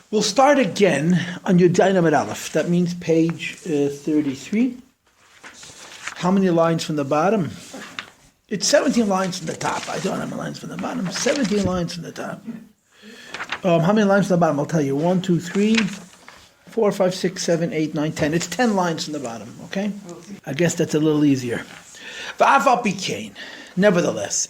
We'll start again on your Dynamite Aleph. That means page 33. How many lines from the bottom? It's 17 lines from the top. I don't have lines from the bottom. 17 lines from the top. How many lines from the bottom? I'll tell you. 1, 2, 3, 4, 5, 6, 7, 8, 9, 10. It's 10 lines from the bottom, okay? I guess that's a little easier. Nevertheless,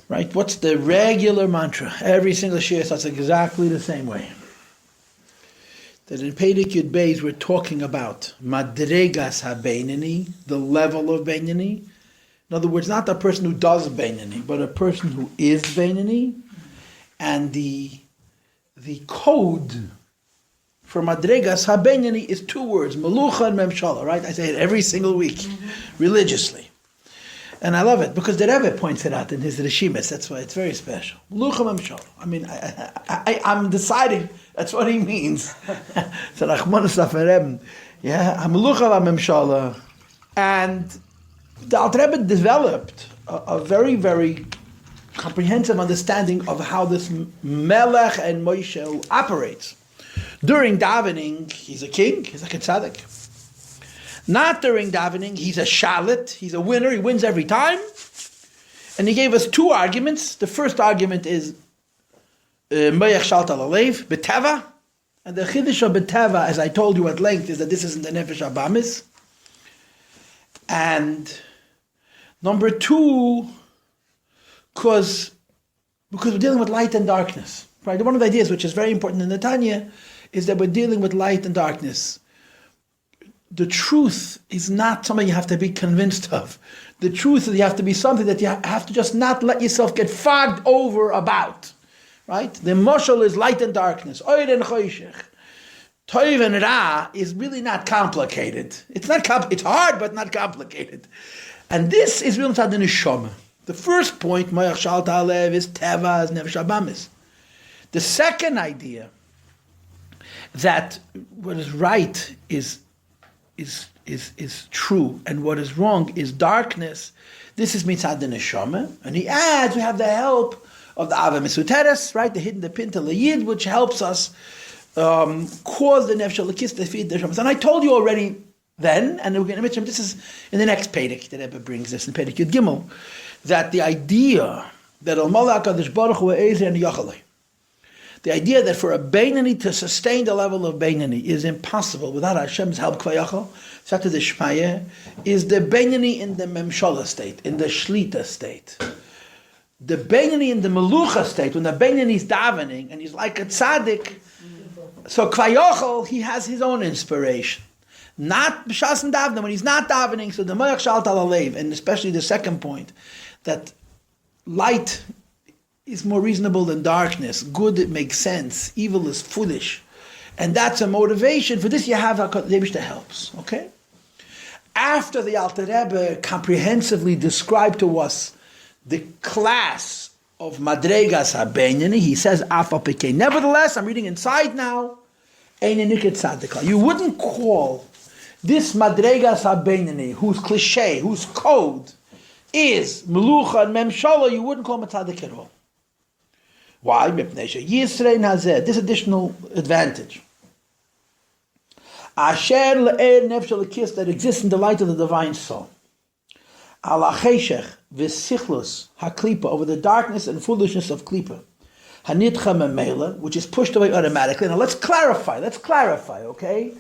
right? What's the regular mantra? Every single shir starts exactly the same way. That in Perek Yud Beis we're talking about madregas habeinani, the level of beinani. In other words, not a person who does beinani, but a person who is beinani. And the code for madregas habeinani is 2 words: melucha and memshala. Right? I say it every single week, religiously. And I love it because the Rabbi points it out in his Rishimis. That's why it's very special. I mean, I'm deciding that's what he means. Yeah, and the Alter Rebbe developed a very, very comprehensive understanding of how this Melech and Moshe operates. During davening, he's a king, he's like a tzaddik. Not during davening, he's a shalit, he's a winner, he wins every time. And he gave us 2 arguments. The first argument is Moyach Shalt Alalev, B'teva. And the Chiddush of B'teva, as I told you at length, is that this isn't the Nefesh Abamis. And number 2, because we're dealing with light and darkness. Right? One of the ideas which is very important in the Tanya is that we're dealing with light and darkness. The truth is not something you have to be convinced of. The truth is you have to be something that you have to just not let yourself get fogged over about. Right? The moshel is light and darkness. Oyer and choshech. Toiv and ra is really not complicated. It's hard, but not complicated. And this is real inside the neshama. The first point, Moyach Shalt Alev, is teva, is nefesh abamis. The second idea, that what is right is true, and what is wrong is darkness. This is mitzad the neshama, and he adds we have the help of the ava mesuteres, right? The hidden the pinta leyid, which helps us cause the nefesh lekis to feed the neshama. And I told you already then, and we're going to mention this is in the next Perek that Rebbe brings this in Perek Yud Gimel, that the idea that al malach hakadosh baruch hu ezer and yachalei. The idea that for a Beinani to sustain the level of Beinani is impossible without Hashem's help, Kvayachal, Sata de Shmaya, is the Beinani in the Memshala state, in the Shlita state. The Beinani in the Melucha state, when the Beinani is davening, and he's like a tzaddik, so Kvayachal, he has his own inspiration. Not B'shas and Davna, when he's not davening, so the Moyach Shalt Alalev, and especially the second point, that light is more reasonable than darkness. Good, it makes sense. Evil is foolish. And that's a motivation. For this you have HaKadosh that helps. Okay? After the Alter Rebbe comprehensively described to us the class of Madregas HaBeinani, he says, nevertheless, I'm reading inside now, you wouldn't call this Madregas HaBeinani, whose cliche, whose code is Melucha and Memshala, you wouldn't call him a tzaddik at all. Why? This additional advantage. Asher le'er nefesh lekis, that exists in the light of the divine soul. Ala cheshech v'sichlus haklipa, over the darkness and foolishness of klipa. Hanitcha memela, which is pushed away automatically. Now let's clarify, okay?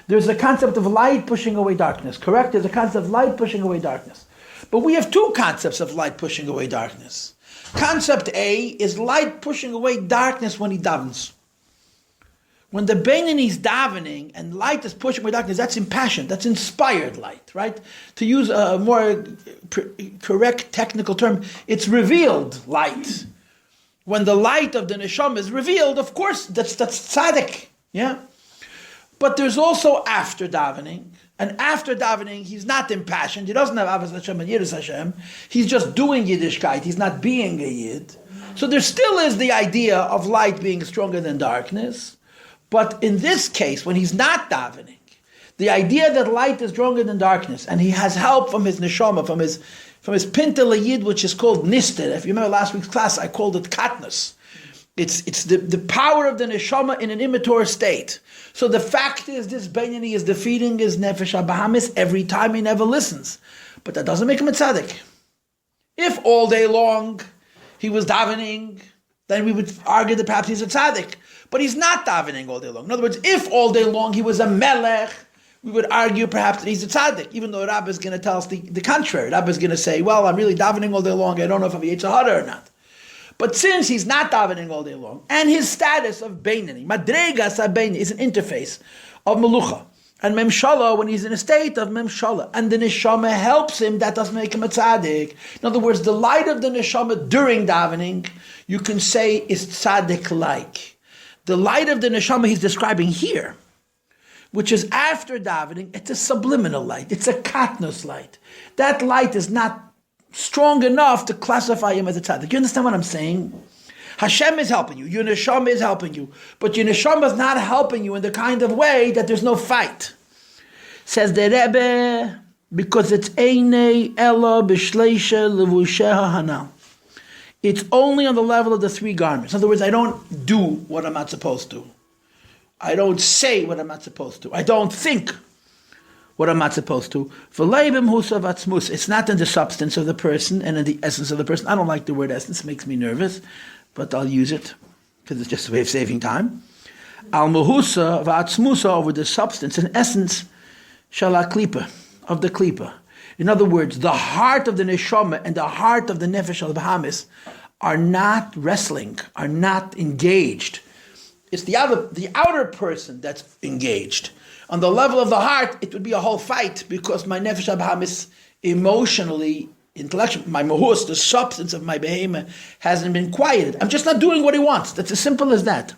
There's a concept of light pushing away darkness, correct? There's a concept of light pushing away darkness. But we have 2 concepts of light pushing away darkness. Concept A is light pushing away darkness when he davens. When the Beinani is davening and light is pushing away darkness, that's impassioned, that's inspired light, right? To use a more correct technical term, it's revealed light. When the light of the neshama is revealed, of course, that's tzaddik, yeah? But there's also after davening. And after davening, he's not impassioned. He doesn't have Avos Hashem and Yiras Hashem. He's just doing Yiddishkeit. He's not being a Yid. So there still is the idea of light being stronger than darkness. But in this case, when he's not davening, the idea that light is stronger than darkness, and he has help from his neshama, from his pinta leyid, which is called nister. If you remember last week's class, I called it katnus. It's the power of the neshama in an immature state. So the fact is, this Beinani is defeating his nefesh habahamis every time he never listens. But that doesn't make him a tzaddik. If all day long he was davening, then we would argue that perhaps he's a tzaddik. But he's not davening all day long. In other words, if all day long he was a melech, we would argue perhaps that he's a tzaddik, even though Rabbi is going to tell us the contrary. Rabbi is going to say, well, I'm really davening all day long, I don't know if I'm a Yetzer Hara or not. But since he's not davening all day long, and his status of Beinani, Madregas HaBeinani, is an interface of Melucha, and Memshala, when he's in a state of Memshala, and the Neshama helps him, that doesn't make him a tzaddik. In other words, the light of the Neshama during davening, you can say, is tzaddik-like. The light of the Neshama he's describing here, which is after davening, it's a subliminal light. It's a katnos light. That light is not strong enough to classify him as a tzaddik. You understand what I'm saying? Hashem is helping you. Your neshama is helping you. But your neshama is not helping you in the kind of way that there's no fight. Says the Rebbe, because it's Einei Ella B'Shleisha Levusheha Hanal. It's only on the level of the three garments. In other words, I don't do what I'm not supposed to. I don't say what I'm not supposed to. I don't think what I'm not supposed to. It's not in the substance of the person and in the essence of the person. I don't like the word essence, it makes me nervous, but I'll use it because it's just a way of saving time. Al Mahusa v'atzmusa, over the substance and essence, shala klipa, of the klipa. In other words, the heart of the neshama and the heart of the nefesh al bahamis are not wrestling, are not engaged. It's the outer person that's engaged. On the level of the heart, it would be a whole fight because my nefesh habahamis, emotionally, intellectually, my mahus, the substance of my behema, hasn't been quieted. I'm just not doing what he wants. That's as simple as that.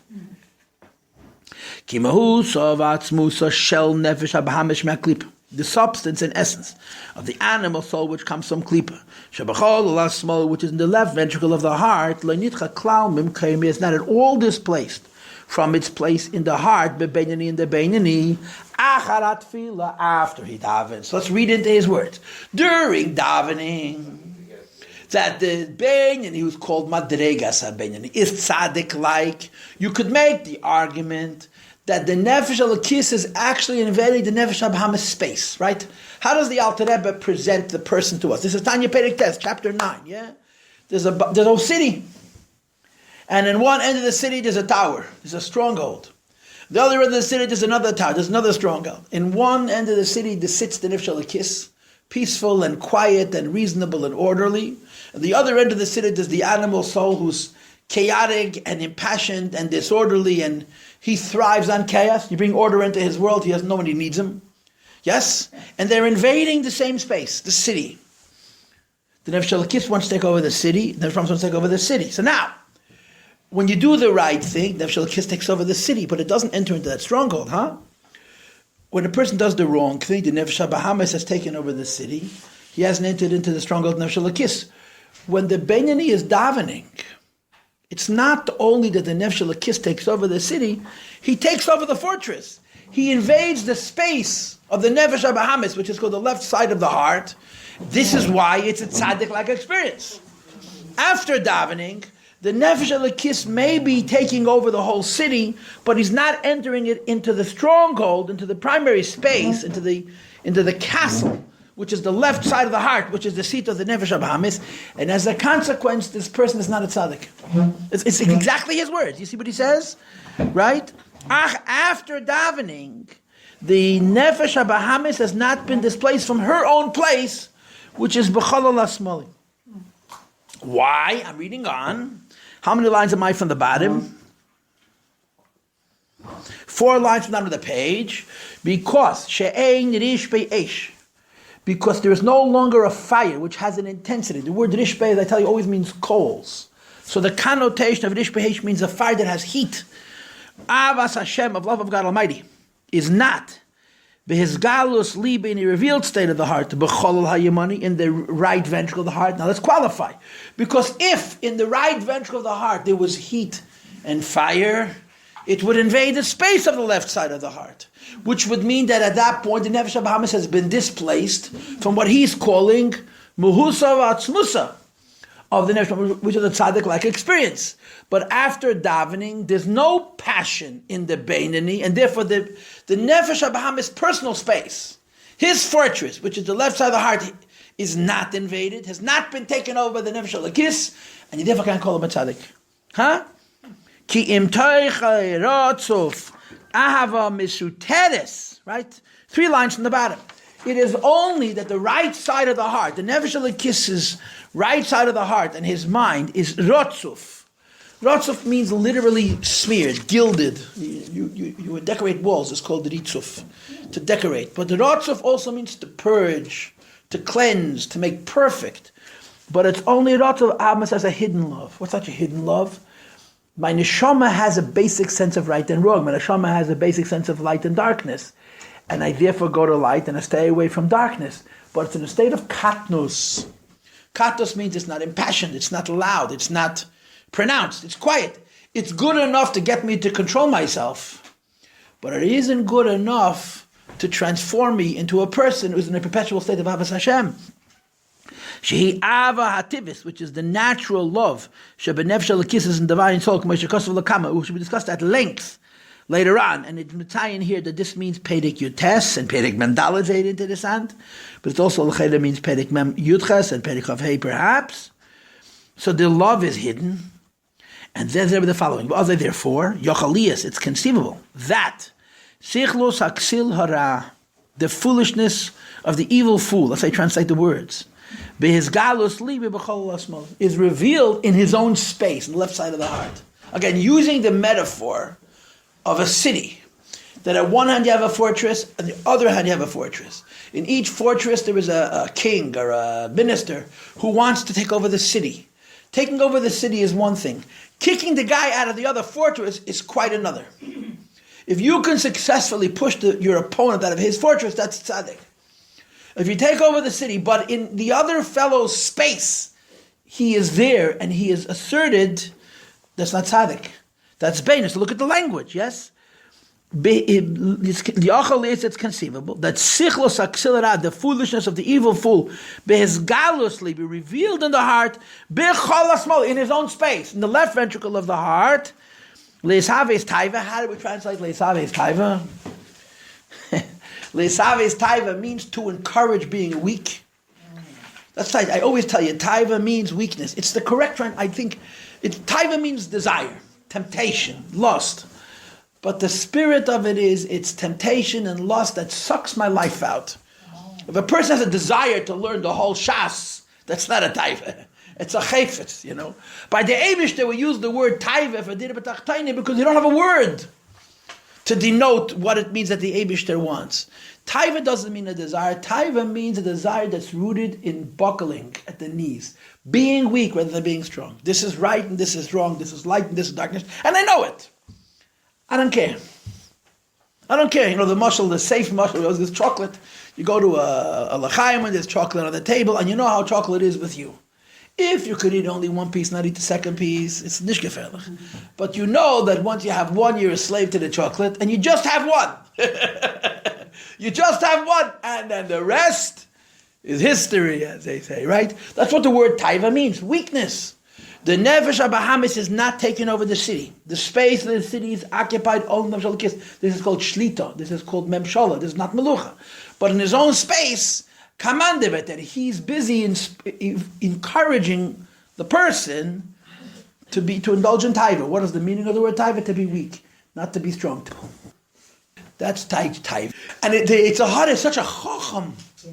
Ki mahus of atzmusa shel nefesh habahamis me'klip, the substance and essence of the animal soul which comes from klipa. Shabachol lasmol, which is in the left ventricle of the heart, lo nitcha klal mimkayim, is not at all displaced from its place in the heart, bebenini in the benini, acharat fila, after he davens. So let's read into his words. During davening, that the benini, who's called madregas benini, is tzaddik-like. You could make the argument that the nefesh alakis is actually invading the nefesh habahamis space, right? How does the Alter Rebbe present the person to us? This is Tanya Perek Tes, chapter 9, yeah? There's a whole city. And in one end of the city, there's a tower. There's a stronghold. The other end of the city, there's another tower. There's another stronghold. In one end of the city, there sits the nefesh alakis, peaceful and quiet and reasonable and orderly. At the other end of the city, there's the animal soul who's chaotic and impassioned and disorderly, and he thrives on chaos. You bring order into his world, he has no one, he needs him. Yes? And they're invading the same space, the city. The nefesh alakis wants to take over the city, the nefesh habahamis wants to take over the city. So now, when you do the right thing, the nefesh alakis takes over the city, but it doesn't enter into that stronghold, huh? When a person does the wrong thing, the nefesh habahamis has taken over the city. He hasn't entered into the stronghold of nefesh alakis. When the Beinani is davening, it's not only that the nefesh alakis takes over the city, he takes over the fortress. He invades the space of the nefesh habahamis, which is called the left side of the heart. This is why it's a tzaddik-like experience. After davening, the nefesh alakis may be taking over the whole city, but he's not entering it into the stronghold, into the primary space, into the castle, which is the left side of the heart, which is the seat of the nefesh habahamis. And as a consequence, this person is not a tzaddik. It's exactly his words. You see what he says? Right? After davening, the nefesh habahamis has not been displaced from her own place, which is b'chalal asmali. Why? I'm reading on. How many lines am I from the bottom? 4 lines from the bottom of the page. Because she'ein rish be'esh. Because there is no longer a fire which has an intensity. The word rish be'esh, I tell you, always means coals. So the connotation of rish be'esh means a fire that has heat. Avas Hashem, of love of God Almighty, is not his galus libe, in a revealed state of the heart, b'cholol hayamani, in the right ventricle of the heart. Now let's qualify, because if in the right ventricle of the heart there was heat and fire, it would invade the space of the left side of the heart, which would mean that at that point the nefesh habahamis has been displaced from what he's calling muhusa v'atzmusa of the nefesh, which is a tzaddik-like experience. But after davening, there's no passion in the beinoni, and therefore the nefesh habahamis personal space, his fortress, which is the left side of the heart, is not invaded, has not been taken over by the nefesh halakis, and you therefore can't call him a tzaddik. Huh? Ki im toichai rotzuf ahava misuteres, right? 3 lines from the bottom. It is only that the right side of the heart, the nefesh halakis's right side of the heart and his mind is rotzuf. Rotzuf means literally smeared, gilded. You would decorate walls, it's called ritzuf, to decorate. But the rotzuf also means to purge, to cleanse, to make perfect. But it's only rotzuf amas as a hidden love. What's such a hidden love? My neshama has a basic sense of right and wrong. My neshama has a basic sense of light and darkness. And I therefore go to light and I stay away from darkness. But it's in a state of katnus. Katnus means it's not impassioned, it's not loud, it's not pronounced, it's quiet. It's good enough to get me to control myself. But it isn't good enough to transform me into a person who's in a perpetual state of Avas Hashem. Shehi Ava Hativis, which is the natural love, Shebenefesh Halakis in divine soul, which should be discussed at length later on. And it's Metayin here that this means Perek Yutes and Perek Mendalad into the sand, but it also L'cheda means Perek Mem Yudches and Perek Chav Hey perhaps. So the love is hidden, and then there the following. Therefore, Yochalias, it's conceivable that Sichlos Haksil Hara, the foolishness of the evil fool, let's say translate the words, is revealed in his own space, on the left side of the heart. Again, using the metaphor of a city, that at one hand you have a fortress, and the other hand you have a fortress. In each fortress there is a king or a minister who wants to take over the city. Taking over the city is one thing. Kicking the guy out of the other fortress is quite another. If you can successfully push your opponent out of his fortress, that's tzaddik. If you take over the city, but in the other fellow's space, he is there and he is asserted, that's not tzaddik. That's beinus. Look at the language, yes? It's conceivable that sichlos aksilera, the foolishness of the evil fool, behizgalosly, be revealed in the heart, in his own space, in the left ventricle of the heart. Leisaves taiva. How do we translate leisaves taiva? Leisaves taiva means to encourage being weak. That's right. I always tell you, taiva means weakness. It's the correct term. I think taiva means desire, temptation, lust. But the spirit of it is, it's temptation and lust that sucks my life out. If a person has a desire to learn the whole shas, that's not a taiva. It's a chayfetz, you know. By the Eibishter, we use the word taiva for dir b'tachtaini because you don't have a word to denote what it means that the Eibishter wants. Taiva doesn't mean a desire. Taiva means a desire that's rooted in buckling at the knees. Being weak rather than being strong. This is right and this is wrong. This is light and this is darkness. And I know it. I don't care. I don't care. You know, the safe muscle, there's chocolate. You go to a l'chaim and there's chocolate on the table, and you know how chocolate is with you. If you could eat only one piece, not eat the second piece, it's nicht gefährlich. But you know that once you have one, you're a slave to the chocolate, and you just have one. You just have one, and then the rest is history, as they say, right? That's what the word taiva means, weakness. The nefesh habahamis is not taking over the city. The space of the city is occupied only by This is called shlita. This is called memshala. This is not melucha. But in his own space, kamandevet, that he's busy encouraging the person to indulge in taiva. What is the meaning of the word taiva? To be weak, not to be strong. That's taiva. And it's such a chacham. Yeah.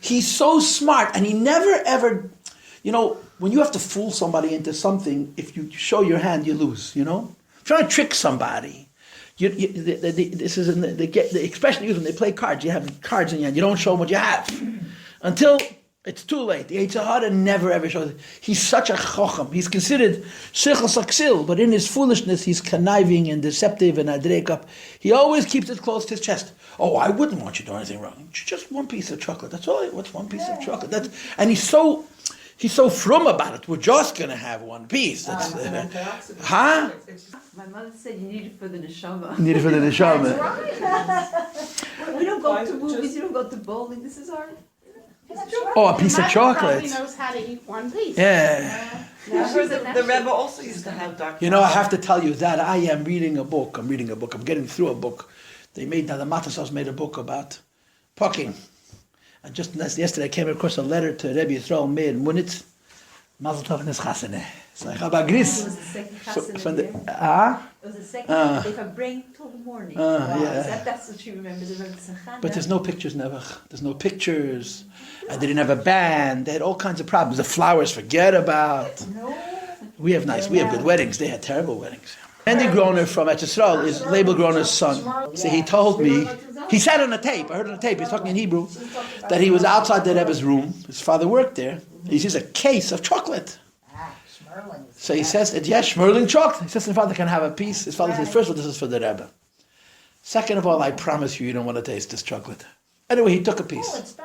He's so smart, and he never ever, you know, when you have to fool somebody into something, if you show your hand, you lose, you know? If you're trying to trick somebody, this is the expression used when they play cards. You have cards in your hand. You don't show them what you have. Until it's too late. The Yetzer Hara never ever shows it. He's such a chacham. He's considered sichel saksil, but in his foolishness, he's conniving and deceptive and adrekap. He always keeps it close to his chest. Oh, I wouldn't want you to do anything wrong. Just one piece of chocolate. That's all. What's one piece of chocolate? And he's so frum about it. We're just going to have one piece. Huh? My mother said you need it for the neshama. Need it for the neshama. That's right. We don't go to movies. You don't go to bowling. This is our. Oh, a piece of chocolate. He knows how to eat one piece. Yeah. The Rebbe also used to have dark. You know, I have to tell you that I am reading a book. I'm getting through a book. They made, now the Matasas made a book about pucking. And just yesterday I came across a letter to Rabbi Yisrael Meir in Munich. Mazel tov in his chasene. It's like about Gris. It was the second chassan there. It was the second. They can bring till the morning. Yeah. That's what she remembers about the Sechana. But there's no pictures, never. There's no pictures. And they didn't have a band. They had all kinds of problems. The flowers, forget about. No. We have good weddings. They had terrible weddings. Andy Groner from Eretz Yisrael is Label Groner's son. So he told me, he said on a tape, I heard on a tape, he's talking in Hebrew, that he was outside the Rebbe's room. His father worked there. He sees a case of chocolate. So he says, yes, Schmerling chocolate. He says, his father can have a piece. His father says, first of all, this is for the Rebbe. Second of all, I promise you don't want to taste this chocolate. Anyway, he took a piece.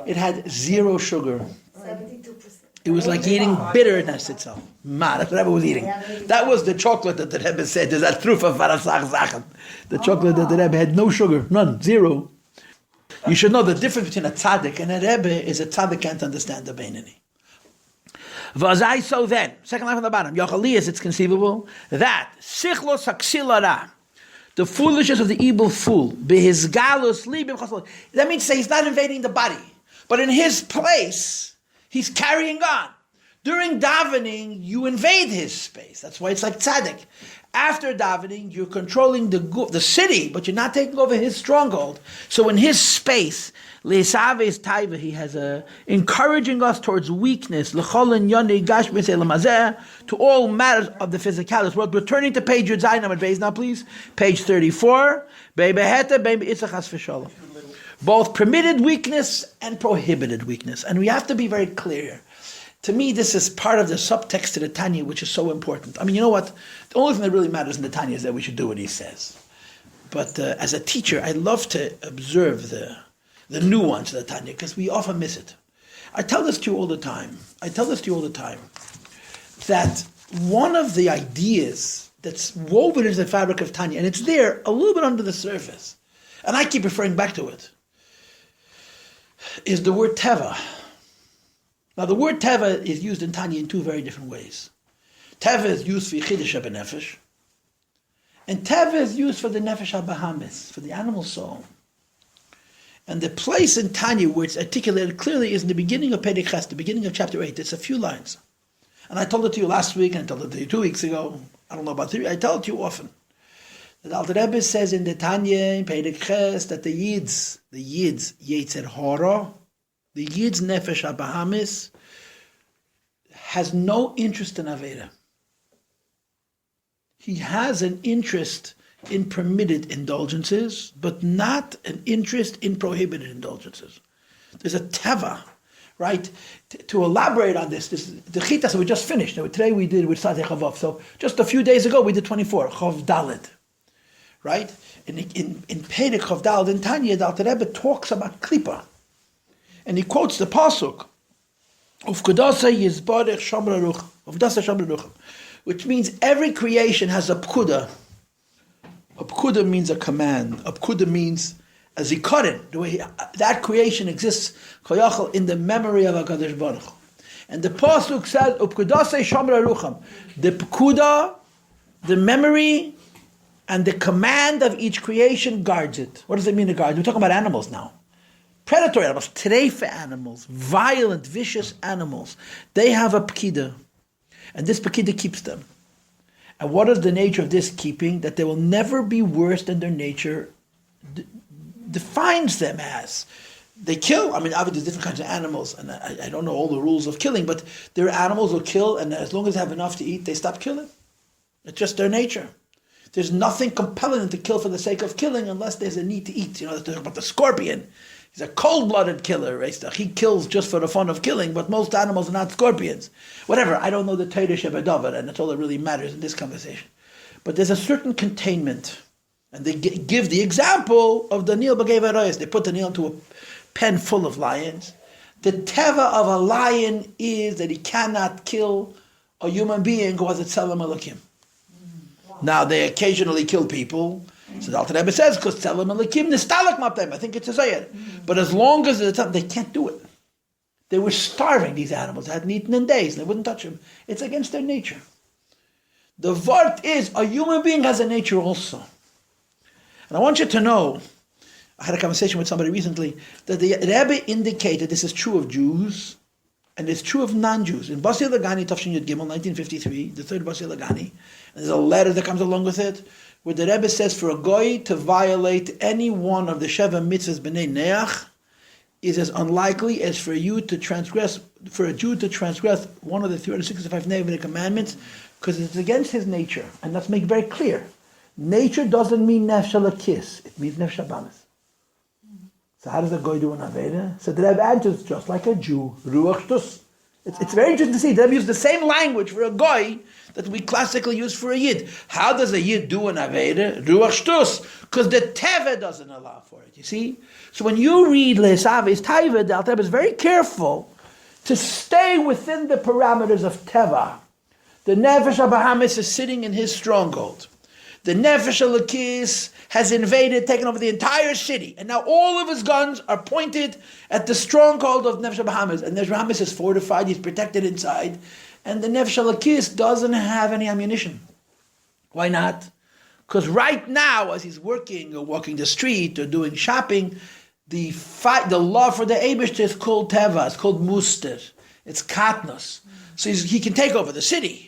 It had 0 sugar. 72%. It was like eating bitterness itself. Man, that's what Rebbe was eating. That was the chocolate that the Rebbe said. There's that proof of Farasach Zachem. The chocolate that the Rebbe had no sugar, none, 0. You should know the difference between a tzaddik and a Rebbe is a tzaddik can't understand the Beinani. Vazai, so then, second line from the bottom, Yochalias, it's conceivable that Sichlos Haksilara, the foolishness of the evil fool, Behizgalus Libim Chasol. That means to say he's not invading the body, but in his place, he's carrying on. During davening, you invade his space. That's why it's like tzaddik. After davening, you're controlling the city, but you're not taking over his stronghold. So in his space, Le'esaves taiva, he has encouraging us towards weakness. L'cholin yoni gash b'sei to all matters of the physicality. We're returning to page Yud Zayin Amud Beis now, please. Page 34. Both permitted weakness and prohibited weakness. And we have to be very clear. To me, this is part of the subtext to the Tanya, which is so important. I mean, you know what? The only thing that really matters in the Tanya is that we should do what he says. But as a teacher, I love to observe the nuance of the Tanya, because we often miss it. I tell this to you all the time. That one of the ideas that's woven into the fabric of Tanya, and it's there a little bit under the surface, and I keep referring back to it, is the word teva. Now, the word teva is used in Tanya in 2 very different ways. Teva is used for Yichidish HaBenefesh, and teva is used for the Nefesh HaBahamis, for the animal soul. And the place in Tanya where it's articulated clearly is in the beginning of Perek Ches, the beginning of chapter 8. It's a few lines. And I told it to you last week, and I told it to you 2 weeks ago. I don't know about 3. I tell it to you often. The Alter Rebbe says in the Tanya, in Perek Ches, that the Yid's Yetzer Hara, the Yid's Nefesh HaBahamis, has no interest in Aveda. He has an interest in permitted indulgences, but not an interest in prohibited indulgences. There's a teva, right? To elaborate on this, the chitas we just finished. Today we did with Sadeh Chavav. So just a few days ago we did 24, Chav Daled, right? In Perek Chav Daled in Tanya, the Alter Rebbe talks about klipa, and he quotes the pasuk of Kedasa Yizbarech Shamra Ruch, of Dasa Shamra Ruch, which means every creation has a pkuda. A pkuda means a command. A pkuda means a zikaron. The way that creation exists, koyachal, in the memory of HaKadosh Baruch Hu. And the pasuk says, "Upkudasei shamra rucham." The pkuda, the memory, and the command of each creation guards it. What does it mean to guard? We're talking about animals now. Predatory animals, trefa animals, violent, vicious animals. They have a pkida, and this pkida keeps them. And what is the nature of this keeping? That they will never be worse than their nature defines them as. They kill. I mean, obviously, there's different kinds of animals, and I don't know all the rules of killing, but there are animals who kill, and as long as they have enough to eat, they stop killing. It's just their nature. There's nothing compelling them to kill for the sake of killing unless there's a need to eat. You know, talk about the scorpion. He's a cold-blooded killer. He kills just for the fun of killing, but most animals are not scorpions. Whatever, I don't know the Torah Shebadavar, and that's all that really matters in this conversation. But there's a certain containment. And they give the example of the Nil B'Gei V'Arayos. They put the Nil into a pen full of lions. The teva of a lion is that he cannot kill a human being who has a tzelem Elokim. Now, they occasionally kill people. So the Alter Rebbe says, because tzelem Elokim nistalak maptem. I think it's a zayir. But as long as they can't do it. They were starving, these animals, hadn't eaten in days, they wouldn't touch them. It's against their nature. The vart is, a human being has a nature also. And I want you to know, I had a conversation with somebody recently, that the Rebbe indicated this is true of Jews, and it's true of non-Jews. In Basi Lagani, Tafshin Yud Gimel, 1953, the third Basi Lagani, and there's a letter that comes along with it, where the Rebbe says for a goy to violate any one of the Sheva mitzvahs b'nei Neach is as unlikely as for a Jew to transgress one of the 365 Nevi'im commandments, because it's against his nature. And let's make very clear. Nature doesn't mean nefesh alakis, it means nefesh habamis. So how does a goy do an Aveda? So the Rebbe answers, just like a Jew, ruach shtus. It's very interesting to see. The Rebbe used the same language for a goy that we classically use for a yid. How does a yid do an Aveda? Ruach shtus. Because the teva doesn't allow for it, you see? So when you read Le'esav Taiva, the Alter Rebbe is very careful to stay within the parameters of teva. The nefesh habahamis is sitting in his stronghold. The nefesh alakis has invaded, taken over the entire city, and now all of his guns are pointed at the stronghold of nefesh habahamis. And nefesh habahamis is fortified; he's protected inside, and the nefesh alakis doesn't have any ammunition. Why not? Because right now, as he's working or walking the street or doing shopping, the love for the Eibishter is called teva. It's called muster. It's katnos. So he can take over the city.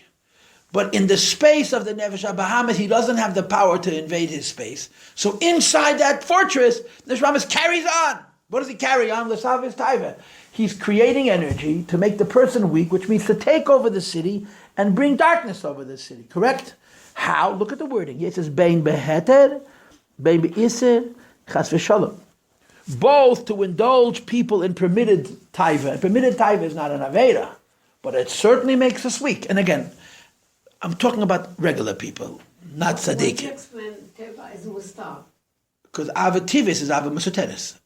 But in the space of the Nefesh HaBahamis, he doesn't have the power to invade his space. So inside that fortress, Nefesh HaBahamis carries on. What does he carry on? L'savis taiva. He's creating energy to make the person weak, which means to take over the city and bring darkness over the city. Correct? How? Look at the wording. It says, Bein beheter, bein beiser, chas v'shalom. Both to indulge people in permitted taiva. Permitted taiva is not an avera, but it certainly makes us weak. And again, I'm talking about regular people, not tzaddikim. Why explain teva is mustar? Because ava tivis is ava mesuteres.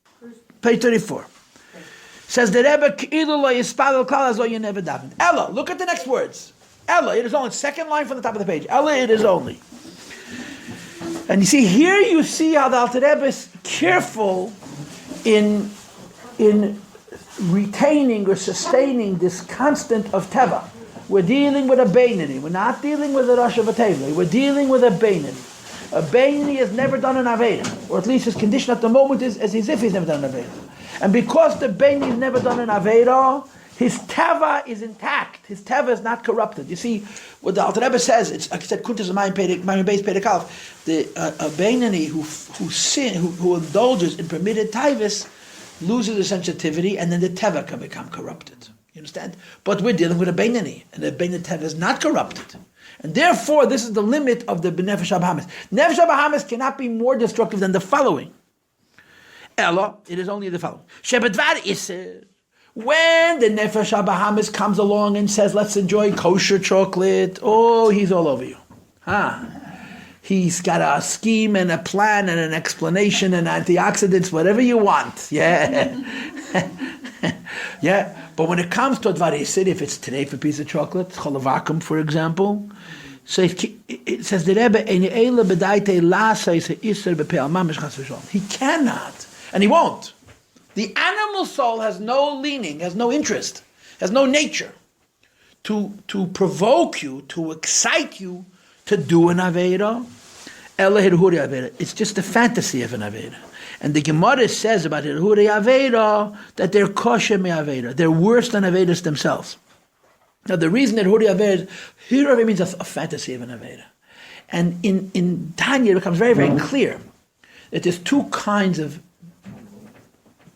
Page 34. Says the Rebbe, Ki'ilu lo yispalel klal hazo you never davened. Ella, look at the next words. Ella, it is only, second line from the top of the page. Ella, it is only. And you see, here you see how the Alter Rebbe is careful in retaining or sustaining this constant of teva. We're dealing with a Beinani. We're not dealing with a Rosh Hashanah. We're dealing with a Beinani. A Beinani has never done an Aveda, or at least his condition at the moment is as if he's never done an Aveda. And because the Beinani has never done an Aveda, his Teva is intact. His Teva is not corrupted. You see, what the Alter Rebbe says, it's like I said, Kuntas Mayim Beis Pedekal, a Beinani who indulges in permitted Taivas loses the sensitivity, and then the Teva can become corrupted. You understand? But we're dealing with a Beinani, and the Beinani Teva is not corrupted. And therefore, this is the limit of the Nefesh HaBahamis. Nefesh HaBahamis cannot be more destructive than the following. Ella, it is only the following. Shebedvar Iser. When the Nefesh HaBahamis comes along and says, let's enjoy kosher chocolate, oh, he's all over you. He's got a scheme and a plan and an explanation and antioxidants, whatever you want. Yeah. Yeah. But when it comes to Dvar Iser, if it's today for a piece of chocolate, cholavakum, for example, so it says the Rebbe, he cannot, and he won't. The animal soul has no leaning, has no interest, has no nature to provoke you, to excite you to do an Aveda. It's just the fantasy of an Aveda. And the Gemara says about Hirhuri Aveda that they're kosher me Aveda. They're worse than Avedas themselves. Now the reason that Hirhuri Aveda means a fantasy of an Aveda. And in Tanya it becomes very, very clear that there's two kinds of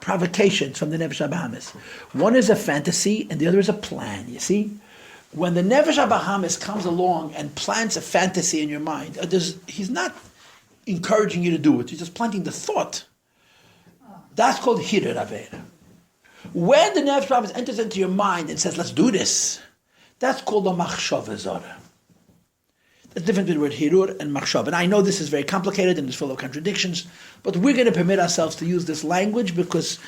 provocations from the Nefesh HaBahamis. One is a fantasy and the other is a plan, you see? When the Nefesh HaBahamis comes along and plants a fantasy in your mind, he's not encouraging you to do it, he's just planting the thought. That's called Hirur Aveda. When the Nefesh HaBahamis enters into your mind and says, let's do this, that's called a Machshava Zara. There's a difference between Hirur and Machshava. And I know this is very complicated and it's full of contradictions, but we're going to permit ourselves to use this language because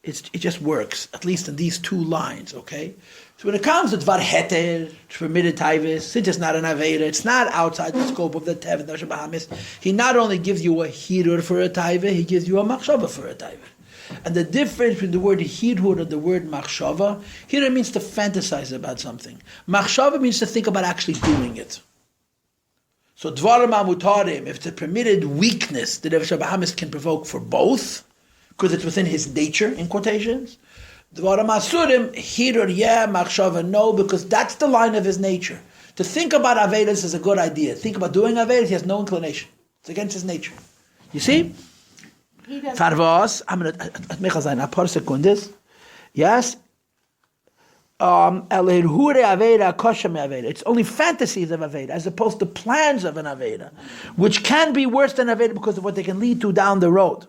it just works, at least in these two lines, okay? So when it comes to Dvar Heter, permitted Taivis, since it's not an Aveda, it's not outside the scope of the Tev and the Bahamis, he not only gives you a Hirur for a Taiva, he gives you a Machshava for a Taiva. And the difference between the word hirhur and the word machshava, hirhur means to fantasize about something. Machshava means to think about actually doing it. So dvarim amutarim, if it's a permitted weakness that Nefesh Bahamis can provoke for both, because it's within his nature, in quotations. Dvarim asurim, hirhur yeah, machshava no, because that's the line of his nature. To think about Avedas is a good idea. Think about doing Avedas, he has no inclination. It's against his nature. You see? Farvos, I'm going to make a paar sekundes. Yes? It's only fantasies of Aveda, as opposed to plans of an Aveda, which can be worse than Aveda because of what they can lead to down the road.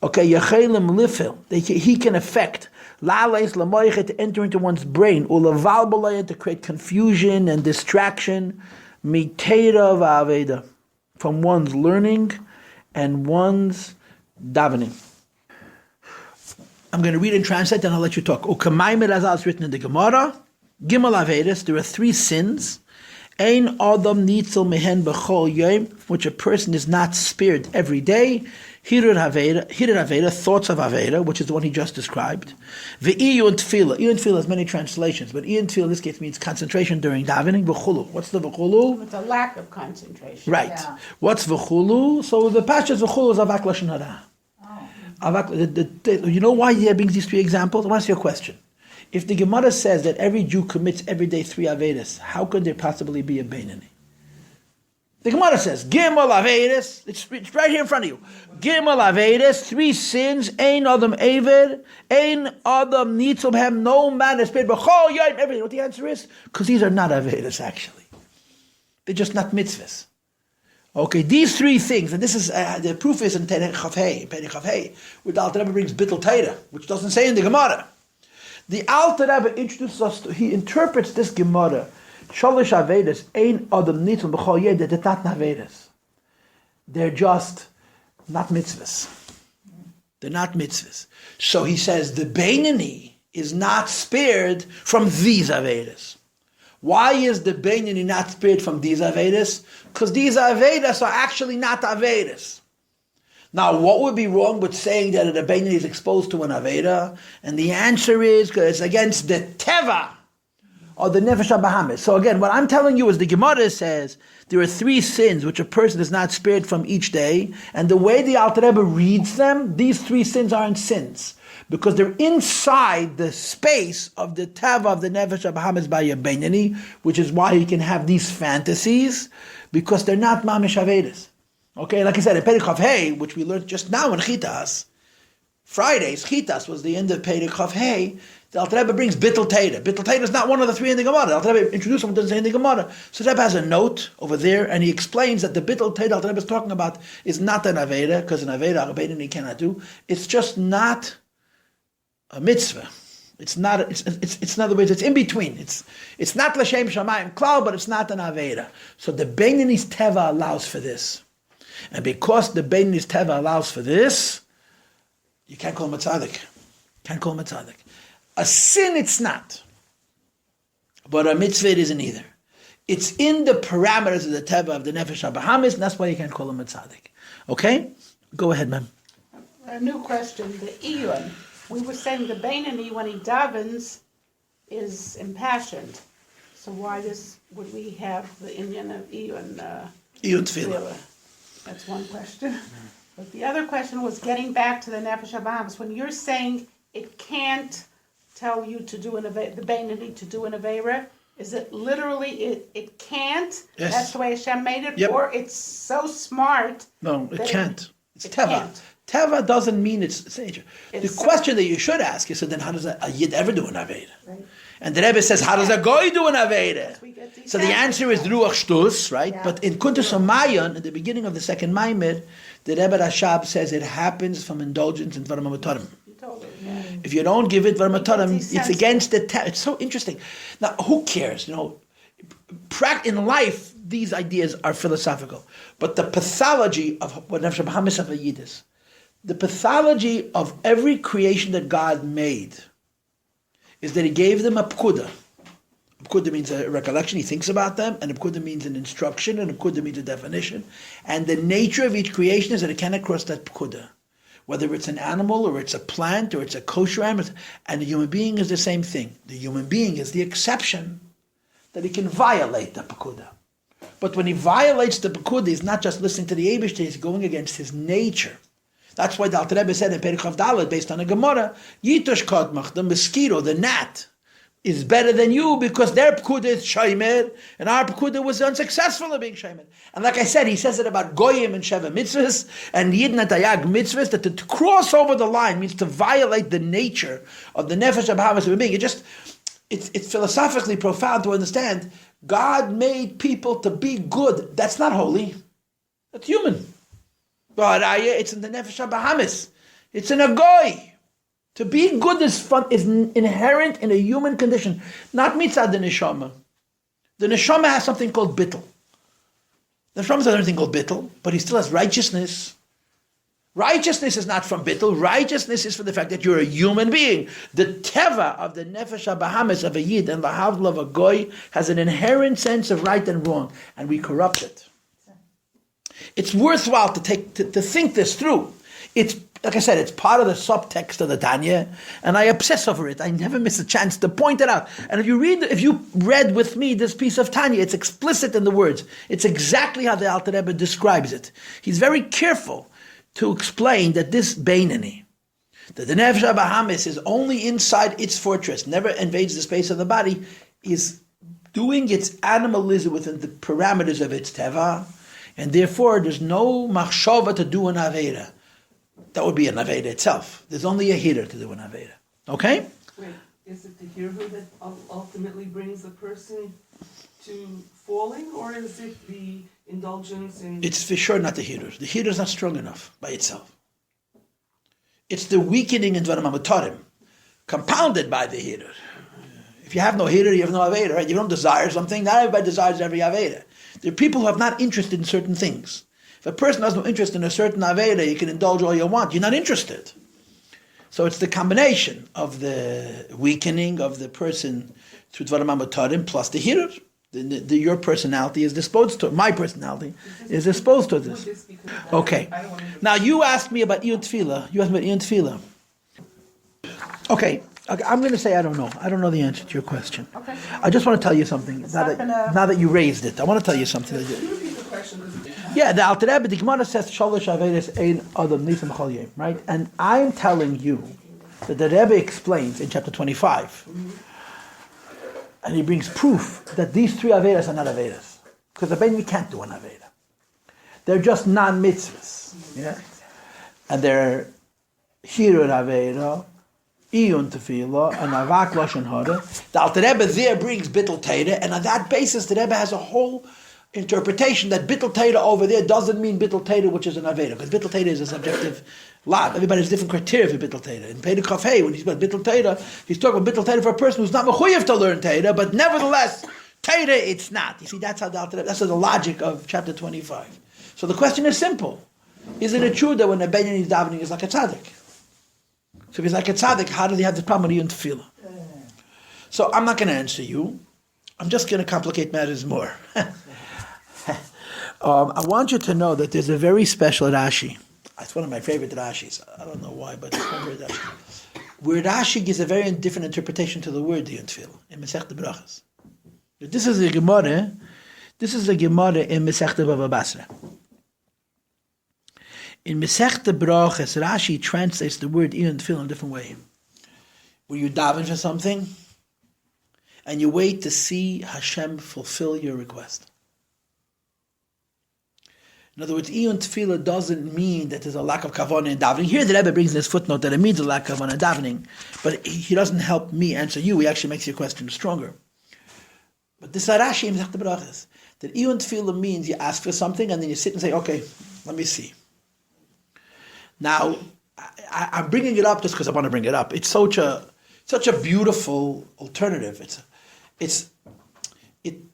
Okay, Yechelim Lifil, he can affect to enter into one's brain, to create confusion and distraction, mitera v'aveda, from one's learning and one's davening. I'm going to read and translate, and I'll let you talk. Ukamayim Razal is written in the Gemara. Gimel Avedas, there are 3 sins. Ein Adam nitzel mehen b'chol yom, which a person is not spared every day. Hirur Aveda, thoughts of Aveda, which is the one he just described. Ve'iyun tefillah. Iyun tefillah has many translations, but iyun tefillah in this case means concentration during davening. V'chulu. What's the v'chulu? It's a lack of concentration. Right. Yeah. What's v'chulu? So the pashas v'chulu is avak lashon hara. You know why he brings these 3 examples? I want to ask you a question. If the Gemara says that every Jew commits every day 3 Avedas, how could there possibly be a Beinani? The Gemara says, Gimel Avedas, it's right here in front of you. Gimel Avedas, 3 sins, Ein Adam Aved, Ein Adam Nitzum Hem, no man is paid, B'chol Yom, everything. What the answer is? Because these are not Avedas, actually. They're just not mitzvahs. Okay, these 3 things, and this is, the proof is in Perek Chav Hei, where the Alter Rebbe brings Bittul Torah, which doesn't say in the Gemara. The Alter Rebbe introduces us to, he interprets this Gemara, Shalish Avedas, Ein Adam Nitzum B'chol Yom, that they're not Avedas. They're just not mitzvahs. They're not mitzvahs. So he says the Beinani is not spared from these Avedas. Why is the Beinani not spared from these Avedas? Because these Avedas are actually not Avedas. Now, what would be wrong with saying that the Beinani is exposed to an Aveda? And the answer is because it's against the Teva or the Nefesh HaBahamis. So again, what I'm telling you is the Gemara says there are 3 sins which a person is not spared from each day. And the way the Alter Rebbe reads them, these 3 sins aren't sins. Because they're inside the space of the Teva of the Nefesh HaBahamis by a Beinani, which is why he can have these fantasies, because they're not Mamish Avedas. Okay, like I said, in Perek Chav Hei, which we learned just now in Chitas, Fridays, Chitas was the end of Perek Chav Hei, the Alter Rebbe brings Bittul Torah. Bittul Torah is not one of the 3 in the Gemara. The Alter Rebbe introduced them, doesn't say in the Gemara. So the Rebbe has a note over there, and he explains that the Bittul Torah Alter Rebbe is talking about is not an Aveda, because an Aveda, a Beinani cannot do. It's just not a mitzvah. It's not. It's in other words. It's in between. It's not l'shem shamayim klal, but it's not an aveda. So the Beinani's teva allows for this, and because the Beinani's teva allows for this, you can't call him a tzaddik. Can't call him a tzaddik. A sin, it's not, but a mitzvah it isn't either. It's in the parameters of the teva of the nefesh habahamis, and that's why you can't call him a tzaddik. Okay, go ahead, ma'am. A new question. The iyun. We were saying the Beinani, when he davens, is impassioned. So why would we have the inyan of iyun? Iyun tefillah. That's one question. But the other question was getting back to the Nefesh HaBahamis. When you're saying it can't tell you to do the Beinani to do an Aveira, is it literally it can't? Yes. That's the way Hashem made it? Yep. Or it's so smart? No, it can't. It's it teva. Can't. Teva doesn't mean it's nature. The question that you should ask is, so then how does a Yid ever do an Aveda? Right. And the Rebbe says, how does a Goy do an Aveda? So the answer is Ruach Shtus, right? Yeah. But in Kuntus Mayon, at the beginning of the second Maimed, the Rebbe Rashab says it happens from indulgence in Dvarim HaMutarim. If you don't give it Dvarim HaMutarim, it's against the Teva. It's so interesting. Now, who cares? You know, in life, these ideas are philosophical. But the pathology of what Nefesh HaBahamis of a Yid is, the pathology of every creation that God made is that He gave them a pkuda. A pkuda means a recollection, He thinks about them, and a pkuda means an instruction, and a pkuda means a definition. And the nature of each creation is that it cannot cross that pkuda. whether it's an animal or it's a plant or it's a kosher animal, and the human being is the same thing. The human being is the exception that he can violate the Pekuda. But when he violates the Pekuda, he's not just listening to the Eibishter, he's going against his nature. That's why the Alter Rebbe said in Perikov Dalet, based on a Gemara, Yitosh Kodmach, the mosquito, the gnat, is better than you because their Pekuda is Shaimer, and our Pekuda was unsuccessful in being Shaimer. And like I said, he says it about Goyim and Sheva Mitzvahs, and Yidn Atayag Mitzvahs, that to cross over the line means to violate the nature of the Nefesh HaBahamis of a being. It's philosophically profound to understand. God made people to be good. That's not holy. That's human. But it's in the Nefesh HaBahamis. It's in a Goy. To be good is inherent in a human condition, not mitzad the neshama. The neshama has something called bittul. The neshama has something called bittul, but he still has righteousness. Righteousness is not from bittul. Righteousness is from the fact that you're a human being. The teva of the nefesh habahamis of a yid and the havla of a goy has an inherent sense of right and wrong, and we corrupt it. It's worthwhile to think this through. It's, like I said, it's part of the subtext of the Tanya, and I obsess over it. I never miss a chance to point it out. And if you read with me this piece of Tanya, it's explicit in the words. It's exactly how the Alter Rebbe describes it. He's very careful to explain that this Beinani, that the Nefesh HaBahamis is only inside its fortress, never invades the space of the body, is doing its animalism within the parameters of its teva, and therefore there's no machshava to do an Aveda. That would be an Aveda itself. There's only a hitter to do an Aveda. Okay? Wait, is it the hirur that ultimately brings the person to falling, or is it the indulgence in... It's for sure not the hitter. The hitter is not strong enough by itself. It's the weakening in Dvarim HaMutarim, compounded by the hitter. If you have no hitter, you have no Aveda, right? You don't desire something. Not everybody desires every Aveda. There are people who have not interested in certain things. If a person has no interest in a certain Aveda, you can indulge all you want. You're not interested. So it's the combination of the weakening of the person through Dvarim HaMutarim plus the hitter. Your personality is disposed to, my personality is disposed to this. Okay. Now you asked me about Iyun Tefillah. Okay. I'm going to say I don't know. I don't know the answer to your question. Okay. I just want to tell you something. Now that you raised it, I want to tell you something. Yeah, the Alter Rebbe, the Gemara says, Shalosh Avedes Ein Adam Nisam Chol Yom, right? And I'm telling you that the Rebbe explains in chapter 25, and he brings proof that these three Avedas are not Avedas. Because the Beinani can't do an Aveda. They're just non-mitzvahs. Yeah? And they're Hirur Aveda, Iyun Tefillah, and Avak Lashon Hara. The Alter Rebbe there brings Bittul Teira, and on that basis the Rebbe has a whole interpretation that Bittul Teira over there doesn't mean Bittul Teira, which is an Aveda, because Bittul Teira is a subjective lot. Everybody has different criteria for Bittul Teira. In Pei Kaf Hey, when he's about Bittul Teira, he's talking about Bittul Teira for a person who's not mechuyev to learn Teira, but nevertheless, Teira it's not. You see, that's the logic of chapter 25. So the question is simple. Isn't it true that when a Beinani is davening is like a tzaddik? So if he's like a tzaddik, how do they have the problem with Iyun Tefillah? So I'm not going to answer you. I'm just going to complicate matters more. I want you to know that there's a very special Rashi. It's one of my favorite Rashis. I don't know why, but it's one favorite Rashi. Where Rashi gives a very different interpretation to the word Iyun Tefillah in Masechta Brachas. This is a Gemara. This is a Gemara in Masechta Bava Basra. In Masechta Brachas, Rashi translates the word Iyun Tefillah in a different way. Where you daven for something, and you wait to see Hashem fulfill your request. In other words, Iyun Tefillah doesn't mean that there's a lack of kavanah in davening. Here the Rebbe brings in his footnote that it means a lack of kavanah in davening, but he doesn't help me answer you. He actually makes your question stronger. But this is Rashi in Masechta Brachas, that Iyun Tefillah means you ask for something and then you sit and say, okay, let me see. Now, I'm bringing it up just because I want to bring it up. It's such a beautiful alternative. It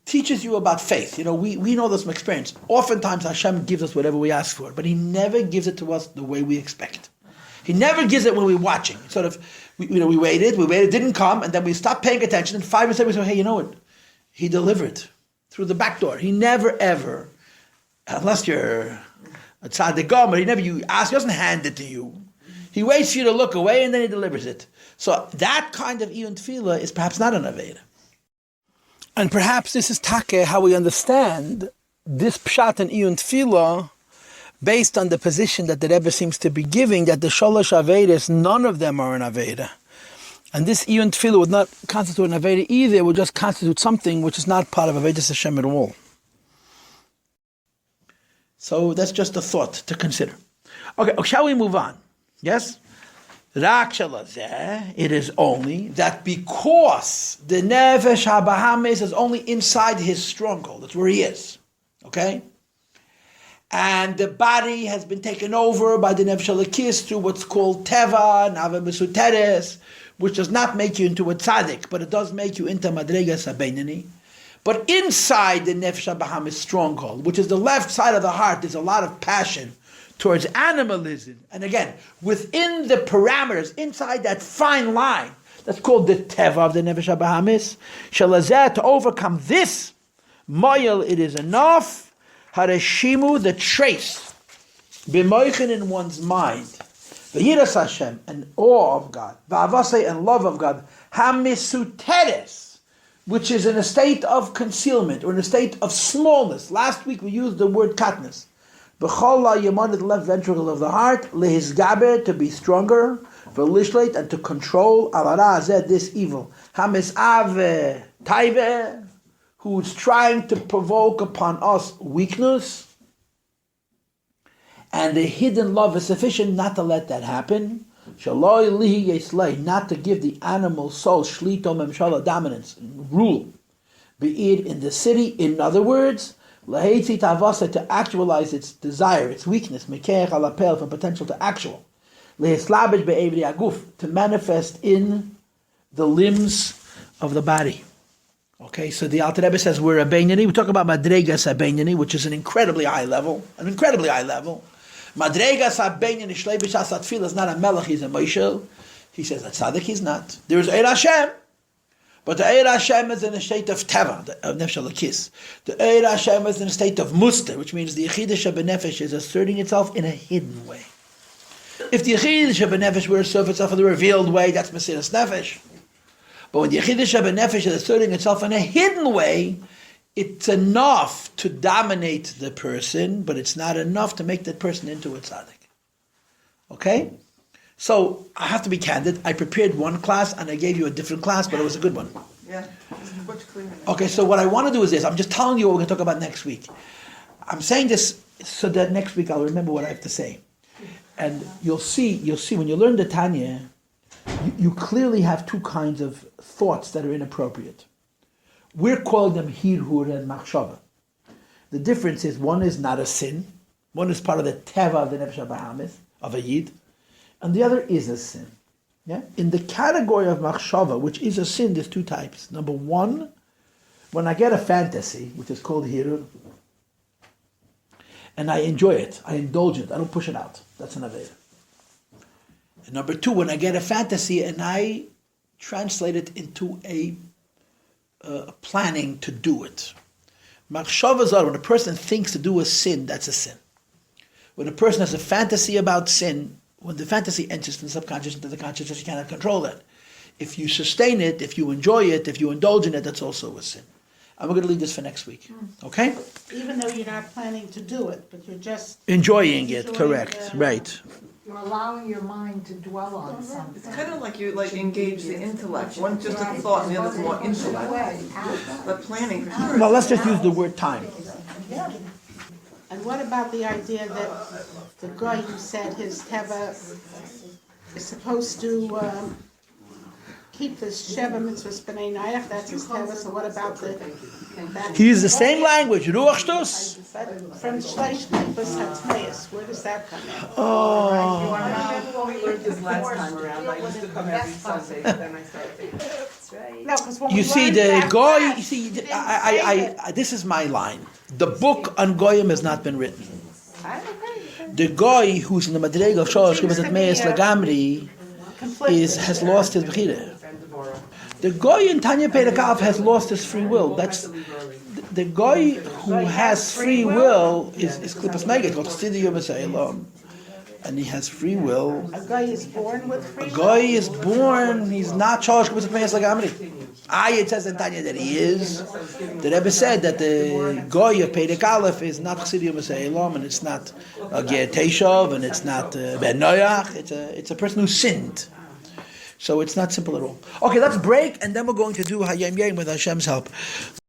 teaches you about faith. You know, we know this from experience. Oftentimes Hashem gives us whatever we ask for, but He never gives it to us the way we expect. He never gives it when we're watching. Sort of, we waited, didn't come, and then we stopped paying attention, and 5 minutes later we say, hey, you know what? He delivered through the back door. He never ever, unless you're a tzaddik gomer, you ask, He doesn't hand it to you. He waits for you to look away and then he delivers it. So that kind of iyun tefillah is perhaps not an aveda. And perhaps this is take how we understand this pshat and iyun tefillah based on the position that the Rebbe seems to be giving, that the sholosh avedas, none of them are an aveda. And this iyun tefillah would not constitute an aveda either, it would just constitute something which is not part of avedas Hashem at all. So that's just a thought to consider. Okay, shall we move on? Yes? It is only that because the nefesh habahamis is only inside his stronghold, that's where he is. Okay? And the body has been taken over by the nefesh halakis through what's called teva and ava mesuteres, which does not make you into a tzaddik, but it does make you into madregas habeinani. But inside the nefesh habahamis stronghold, which is the left side of the heart, there's a lot of passion towards animalism. And again, within the parameters, inside that fine line, that's called the teva of the nefesh habahamis, shalazeh, to overcome this, moyel, it is enough, hareshimu, the trace, b'moichin, in one's mind, v'yiras Hashem, and awe of God, v'avasei, and love of God, hamisuteres, which is in a state of concealment, or in a state of smallness. Last week we used the word katnus. B'chol yamon, the left ventricle of the heart, lehizgaber, to be stronger, v'lishleit, and to control, avara zeh, this evil, hamisave taive, who's trying to provoke upon us weakness, and the hidden love is sufficient not to let that happen. Shaloi lihi yeslei, not to give the animal soul shlito memshala, dominance, rule, be it in the city. In other words, lahetzi tavasa, to actualize its desire, its weakness, mekeach alapel, for potential to actual, leheslabish be'evri aguf, to manifest in the limbs of the body. Okay, so the Alter Rebbe says we're a beinani. We talk about madregas a which is an incredibly high level. Madregas ha-beinani shlei b'shas ha-tefillah is not a melech, he's a moshel. He says that tzaddik he's not. There's Eir Hashem, but the Eir Hashem is in a state of teva, of nefesh halakis. The Eir Hashem is in a state of muster, which means the yechidah shebenefesh is asserting itself in a hidden way. If the yechidah shebenefesh were to assert itself in the revealed way, that's mesiras nefesh. But when the yechidah shebenefesh is asserting itself in a hidden way, it's enough to dominate the person, but it's not enough to make that person into a tzaddik. Okay? So, I have to be candid. I prepared one class and I gave you a different class, but it was a good one. Yeah, it's much clearer. Okay, so what I want to do is this. I'm just telling you what we're going to talk about next week. I'm saying this so that next week I'll remember what I have to say. And you'll see when you learn the Tanya, you clearly have two kinds of thoughts that are inappropriate. We're calling them hirhur and machshava. The difference is one is not a sin, one is part of the teva of the nefesh habahamis, of a yid, and the other is a sin. Yeah? In the category of machshava, which is a sin, there's two types. Number one, when I get a fantasy, which is called hirhur, and I enjoy it, I indulge it, I don't push it out. That's an aveda. And number two, when I get a fantasy and I translate it into a planning to do it. Machshava zar, when a person thinks to do a sin, that's a sin. When a person has a fantasy about sin, when the fantasy enters from the subconscious into the consciousness, you cannot control that. If you sustain it, if you enjoy it, if you indulge in it, that's also a sin. And we're going to leave this for next week. Okay? Even though you're not planning to do it, but you're just enjoying it, correct, right. You're allowing your mind to dwell on something. It's kind of like you engage the intellect. One's just a thought and the other's more intellect. But planning for sure. Well, let's just use the word time. And what about the idea that the guy who said his teva is supposed to keep this Sheva mitzvahs b'nei nayach, that's his teva, so what about the... He used the same language, ruach shtus. But from Shleish Klippus Hatmeis, where does that come in? Oh. I remember when we learned this last time around. I used to come every Sunday, but then I started. That's right. No, because when You we see, learned the that goy, class, you see, it didn't say that. this is my line. The book on goyim has not been written. I agree. The goy who's in the madrega of Sholosh Seems Klippus to be, Hatmeis Lagamri Conflicted. has lost his bechira. The goy in Tanya Perekav has lost his free will. That's the goy who has free will is Klippas Megid, called Chassidiyum Esaylom. and he has free will. A guy is born with free A will. guy is born, he's not charged with Tmeis Lagamri. It says in Tanya that he is. The Rebbe said that the Goy of Perek Aleph is not Chassidium Elam, and it's not a Ger Teshov, and it's not Ben Noach. It's a person who sinned. So it's not simple at all. Okay, let's break, and then we're going to do Hayom Yom with Hashem's help.